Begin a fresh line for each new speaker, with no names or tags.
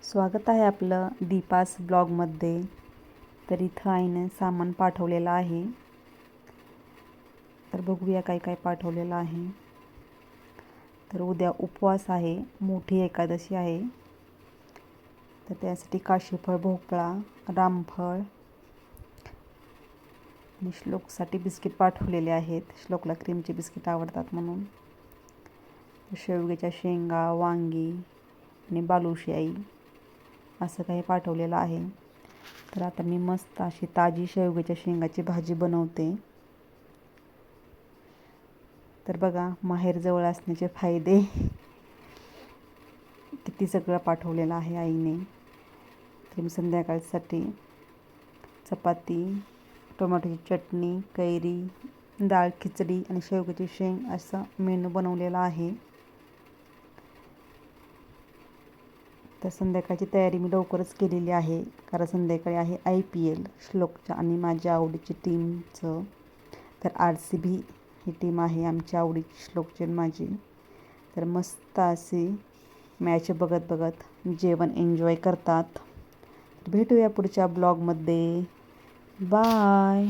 स्वागत आहे आपलं दीपास ब्लॉगमध्ये. तर इथं आईने सामान पाठवलेलं आहे. तर बघूया काय काय पाठवलेलं आहे. तर उद्या उपवास आहे, मोठी एकादशी आहे. तर त्यासाठी काशीफळ, भोपळा, रामफळ आणि श्लोकसाठी बिस्किट पाठवलेले आहेत. श्लोकला क्रीमचे बिस्किट आवडतात म्हणून. शेवग्याच्या शेंगा, वांगी आणि बालुशाही असं काही पाठवलेलं आहे. तर आता मी मस्त अशी ताजी शेवग्याच्या शेंगाची भाजी बनवते. तर बघा माहेर जवळ असण्याचे फायदे. किती सगळं पाठवलेलं आहे आईने. तर मी संध्याकाळसाठी चपाती, टोमॅटोची चटणी, कैरी, डाळ खिचडी आणि शेवग्याची शेंग असा मेनू बनवलेला आहे. तर संध्याकाळची तयारी मी लवकरच केलेली आहे, कारण संध्याकाळी आहे IPL श्लोकच्या आणि माझ्या आवडीची टीमचं. तर RCB ही टीम आहे आमच्या आवडीची, श्लोकची आणि माझी. तर मस्त अशी मॅच बघत बघत जेवण एन्जॉय करतात. भेटूया पुढच्या ब्लॉगमध्ये. बाय.